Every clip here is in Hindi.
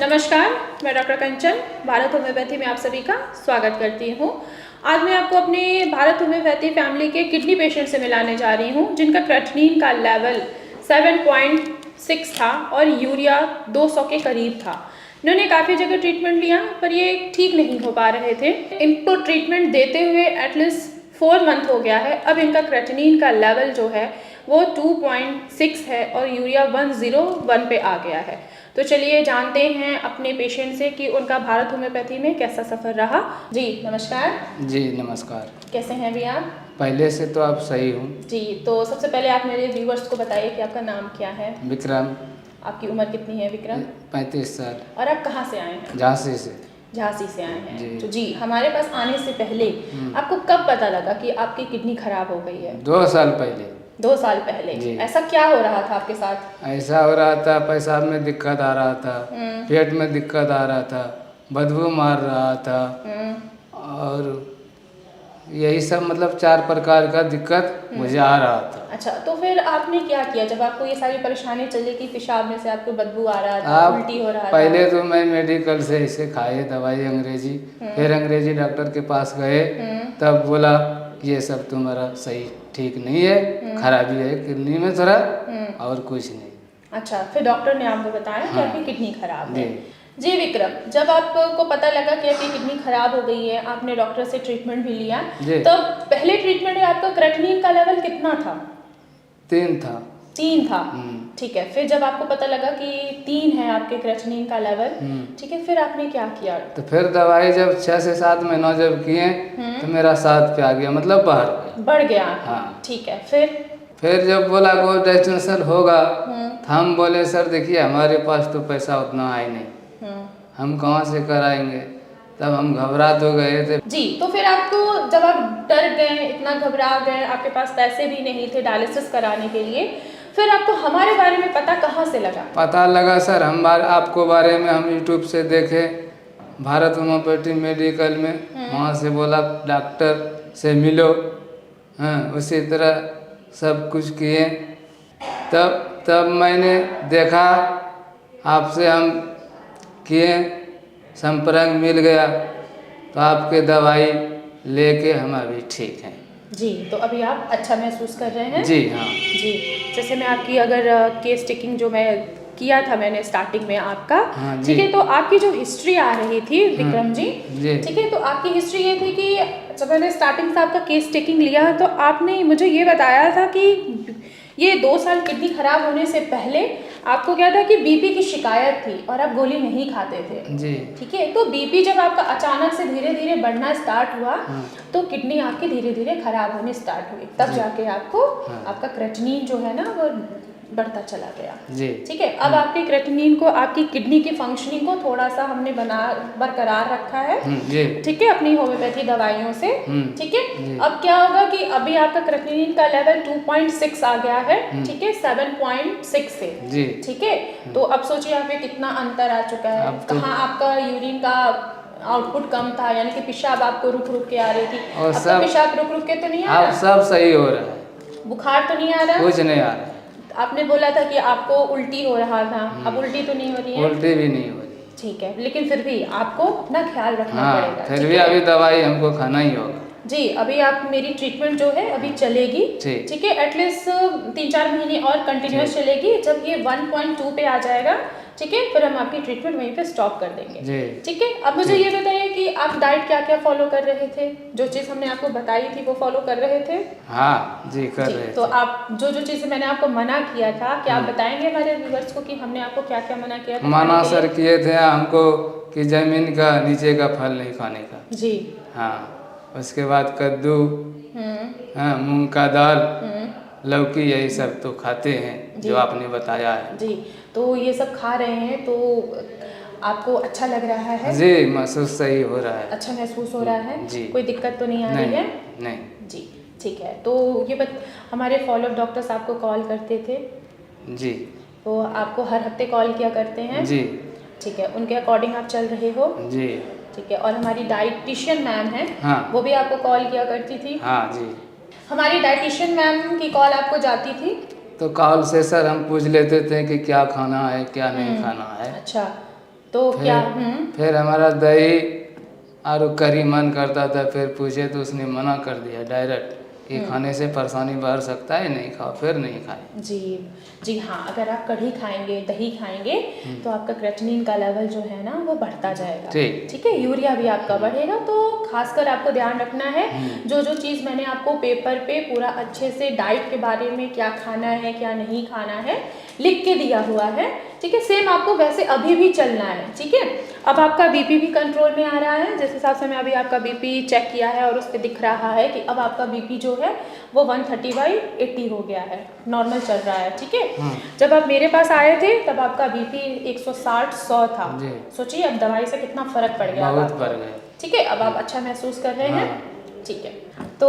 नमस्कार, मैं डॉक्टर कंचन भारत होम्योपैथी में आप सभी का स्वागत करती हूँ। आज मैं आपको अपने भारत होम्योपैथी फैमिली के किडनी पेशेंट से मिलाने जा रही हूँ जिनका क्रेटिनिन का लेवल 7.6 था और यूरिया 200 के करीब था। इन्होंने काफ़ी जगह ट्रीटमेंट लिया पर ये ठीक नहीं हो पा रहे थे। इनको ट्रीटमेंट देते हुए एटलीस्ट 4 मंथ हो गया है। अब इनका क्रेटिनिन का लेवल जो है वो 2.6 है और यूरिया 101 पे आ गया है। तो चलिए जानते हैं अपने पेशेंट से कि उनका भारत होम्योपैथी में कैसा सफ़र रहा। जी नमस्कार। जी नमस्कार। कैसे हैं अभी आप? पहले से तो आप सही हूँ। जी, तो सबसे पहले आप मेरे व्यूवर्स को बताइए कि आपका नाम क्या है। विक्रम। आपकी उम्र कितनी है विक्रम? 35 साल। और आप कहाँ से आए हैं? झांसी से। झांसी से आए हैं जी। तो जी हमारे पास आने से पहले आपको कब पता लगा कि आपकी किडनी खराब हो गई है? 2 साल पहले। 2 साल पहले। जी। ऐसा क्या हो रहा था आपके साथ? ऐसा हो रहा था, पेशाब में दिक्कत आ रहा था, पेट में दिक्कत आ रहा था, बदबू मार रहा था और यही सब मतलब 4 प्रकार का दिक्कत मुझे आ रहा था। अच्छा, तो फिर आपने क्या किया जब आपको ये सारी परेशानी चली कि पेशाब में से आपको बदबू आ रहा था, उल्टी हो रहा था? पहले तो मैं मेडिकल से इसे खाए दवाई अंग्रेजी, फिर अंग्रेजी डॉक्टर के पास गए, तब बोला ये सब तुम्हारा सही ठीक नहीं है, खराबी है किडनी में थोड़ा और कुछ नहीं। अच्छा, फिर डॉक्टर ने आपको बताया कि आपकी किडनी खराब है। जी विक्रम, जब आपको पता लगा कि आपकी किडनी खराब हो गई है, आपने डॉक्टर से ट्रीटमेंट भी लिया, तब पहले ट्रीटमेंट में आपका क्रेटिनिन का लेवल कितना था? 3 था। 3 था, ठीक है। फिर जब आपको पता लगा कि 3 है आपके क्रेटिनिन का लेवल, ठीक है, फिर आपने क्या किया? तो फिर दवाई जब 6 से 7 महीनों जब किए तो मेरा 7 पे आ गया, मतलब बढ़ गया। हाँ ठीक है। फिर जब बोला वो डिस्टेंशन होगा तो हम बोले सर देखिए हमारे पास तो पैसा उतना है नहीं, हम कहाँ से कराएंगे, तब हम घबरा तो गए थे। जी, तो फिर आपको जब आप डर गए, इतना घबरा गए, आपके पास पैसे भी नहीं थे डायलिसिस कराने के लिए, फिर आपको हमारे बारे में पता कहाँ से लगा? पता लगा सर आपको बारे में हम यूट्यूब से देखे, भारत होम्योपैथी मेडिकल में, वहाँ से बोला डॉक्टर से मिलो, हाँ उसी तरह सब कुछ किए। तब मैंने देखा आपसे हम किए, संपर्क मिल गया तो आपके दवाई लेके हम अभी ठीक हैं। जी, तो अभी आप अच्छा महसूस कर रहे हैं? जी हाँ। जी, जैसे मैं आपकी अगर केस टेकिंग जो मैं किया था मैंने स्टार्टिंग में आपका, ठीक है, तो आपकी जो हिस्ट्री आ रही थी विक्रम जी, ठीक है, तो आपकी हिस्ट्री ये थी कि जब मैंने स्टार्टिंग से आपका केस टेकिंग लिया तो आपने मुझे ये बताया था कि ये 2 साल किडनी खराब होने से पहले आपको क्या था कि बीपी की शिकायत थी और आप गोली नहीं खाते थे जी। ठीक है, तो बीपी जब आपका अचानक से धीरे धीरे बढ़ना स्टार्ट हुआ तो किडनी आपकी धीरे धीरे खराब होने स्टार्ट हुई, तब जाके आपको आपका क्रेटिनिन जो है ना वो बढ़ता चला गया। जी। ठीक है, अब आपके क्रेटिनिन को आपकी किडनी की फंक्शनिंग को थोड़ा सा हमने बरकरार रखा है, ठीक है, अपनी होम्योपैथी दवाइयों से, ठीक है। अब क्या होगा कि अभी आपका क्रेटिनिन का लेवल 2.6 आ गया है, ठीक है, 7.6 से, ठीक है। तो अब सोचिए आप में कितना अंतर आ चुका है। कहाँ आपका यूरिन का आउटपुट कम था, यानी कि पेशाब आपको रुक रुक के आ रही थी, अब तो पेशाब रुक रुक के तो नहीं आ रहा, सब सही हो रहा है, बुखार तो नहीं आ रहा, कुछ नहीं आ रहा। आपने बोला था कि आपको उल्टी हो रहा था, अब उल्टी तो नहीं हो रही है? उल्टी भी नहीं हो रही, ठीक है, लेकिन फिर भी आपको अपना ख्याल रखना पड़ेगा। फिर भी अभी दवाई हमको खाना ही होगा। जी, अभी आप मेरी ट्रीटमेंट जो है अभी चलेगी, ठीक है, एटलीस्ट 3-4 महीने और कंटिन्यूस चलेगी। जब ये 1.2 पे आ जाएगा, ठीक है, फिर हम आपकी ट्रीटमेंट वहीं पे स्टॉप कर देंगे, ठीक है। अब मुझे ये बताइए कि आप डाइट क्या क्या फॉलो कर रहे थे? जो चीज़ हमने आपको बताई थी वो फॉलो कर रहे थे? हाँ जी, कर रहे थे। तो आप जो जो चीज़ें मैंने आपको मना किया था, क्या आप बताएंगे हमारे व्यूअर्स को कि हमने आपको क्या क्या मना किया था? मना सर किए थे हमको कि जमीन का नीचे का फल नहीं खाने का। जी हाँ, उसके बाद कद्दू, हाँ मूंग का दाल, लौकी, यही सब तो खाते हैं जो आपने बताया है। जी, तो ये सब खा रहे हैं तो आपको अच्छा लग रहा है? जी, महसूस सही हो रहा है। अच्छा महसूस हो रहा है जी। कोई दिक्कत तो नहीं आ रही है? नहीं। जी, ठीक है। तो ये हमारे फॉलोअप डॉक्टर्स आपको कॉल करते थे? जी। तो आपको हर हफ्ते कॉल किया करते हैं? जी। ठीक है, उनके अकॉर्डिंग आप चल रहे हो? जी। ठीक है, और हमारी डाइटिशियन मैम है, हाँ, वो भी आपको कॉल किया करती थी? हाँ जी। हमारी डाइटिशियन मैम की कॉल आपको जाती थी? तो कॉल से सर हम पूछ लेते थे कि क्या खाना है क्या नहीं खाना है। अच्छा, तो क्या फिर हमारा दही और करी मन करता था, फिर पूछे तो उसने मना कर दिया डायरेक्ट कि खाने से परेशानी बढ़ सकता है, नहीं खाओ, फिर नहीं खाए। जी जी हाँ, अगर आप कढ़ी खाएंगे, दही खाएंगे तो आपका क्रेटिनिन का लेवल जो है ना वो बढ़ता जाएगा। ठीक है, यूरिया भी आपका बढ़ेगा। तो खासकर आपको ध्यान रखना है, जो जो चीज़ मैंने आपको पेपर पे पूरा अच्छे से डाइट के बारे में क्या खाना है क्या नहीं खाना है लिख के दिया हुआ है, ठीक है, सेम आपको वैसे अभी भी चलना है। ठीक है, अब आपका बीपी भी कंट्रोल में आ रहा है, जिस हिसाब से मैं अभी आपका बीपी चेक किया है और उस पर दिख रहा है कि अब आपका बीपी जो है वो 130/80 हो गया है, नॉर्मल चल रहा है। ठीक है, जब आप मेरे पास आए थे तब आपका बीपी 160/100 था। सोचिए अब दवाई से कितना फर्क पड़ गया, बहुत बढ़ गया। ठीक है, अब आप अच्छा महसूस कर रहे हैं। ठीक है, तो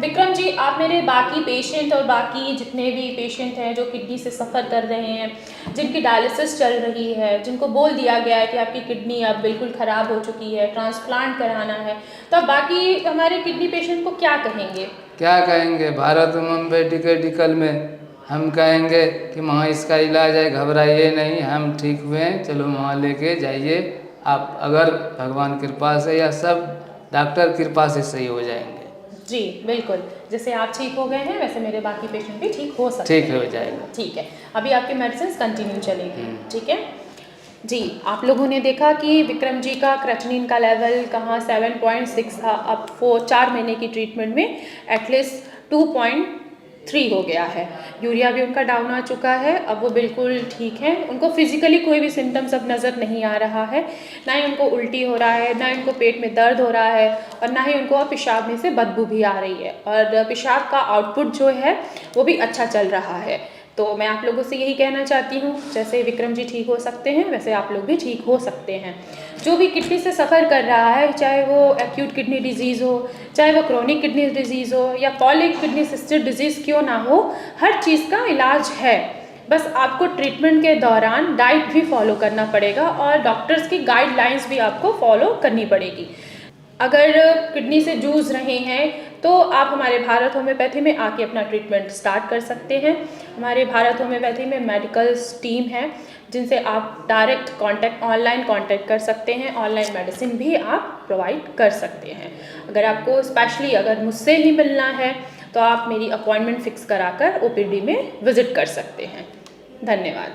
विक्रम जी, आप मेरे बाकी पेशेंट और बाकी जितने भी पेशेंट हैं जो किडनी से सफ़र कर रहे हैं, जिनकी डायलिसिस चल रही है, जिनको बोल दिया गया है कि आपकी किडनी अब बिल्कुल ख़राब हो चुकी है, ट्रांसप्लांट कराना है, तो आप बाकी हमारे किडनी पेशेंट को क्या कहेंगे? क्या कहेंगे, भारत मेडिकल में हम कहेंगे कि वहाँ इसका इलाज है, घबराइए नहीं, हम ठीक हुए हैं, चलो वहाँ लेके जाइए आप, अगर भगवान कृपा से या सब डॉक्टर कृपा से सही हो जाएंगे। जी बिल्कुल, जैसे आप ठीक हो गए हैं वैसे मेरे बाकी पेशेंट भी ठीक हो सकते हैं। ठीक हो जाएगा। ठीक है, अभी आपकी मेडिसिन कंटिन्यू चलेगी। ठीक है जी, आप लोगों ने देखा कि विक्रम जी का क्रेटिनिन का लेवल कहाँ 7.6 था, अब वो 4 महीने की ट्रीटमेंट में एटलीस्ट 2.3 हो गया है। यूरिया भी उनका डाउन आ चुका है, अब वो बिल्कुल ठीक है, उनको फिजिकली कोई भी सिम्टम्स अब नज़र नहीं आ रहा है, ना ही उनको उल्टी हो रहा है, ना उनको पेट में दर्द हो रहा है, और ना ही उनको पेशाब में से बदबू भी आ रही है, और पेशाब का आउटपुट जो है वो भी अच्छा चल रहा है। तो मैं आप लोगों से यही कहना चाहती हूँ, जैसे विक्रम जी ठीक हो सकते हैं वैसे आप लोग भी ठीक हो सकते हैं। जो भी किडनी से सफ़र कर रहा है, चाहे वो एक्यूट किडनी डिजीज़ हो, चाहे वो क्रोनिक किडनी डिजीज़ हो, या पॉलिक किडनी सिस्टर डिजीज़ क्यों ना हो, हर चीज़ का इलाज है। बस आपको ट्रीटमेंट के दौरान डाइट भी फॉलो करना पड़ेगा और डॉक्टर्स की गाइडलाइंस भी आपको फॉलो करनी पड़ेगी। अगर किडनी से जूझ रहे हैं तो आप हमारे भारत होम्योपैथी में आके अपना ट्रीटमेंट स्टार्ट कर सकते हैं। हमारे भारत होम्योपैथी में मेडिकल टीम है जिनसे आप डायरेक्ट कांटेक्ट, ऑनलाइन कांटेक्ट कर सकते हैं, ऑनलाइन मेडिसिन भी आप प्रोवाइड कर सकते हैं। अगर आपको स्पेशली अगर मुझसे ही मिलना है तो आप मेरी अपॉइंटमेंट फ़िक्स कराकर OPD में विज़िट कर सकते हैं। धन्यवाद।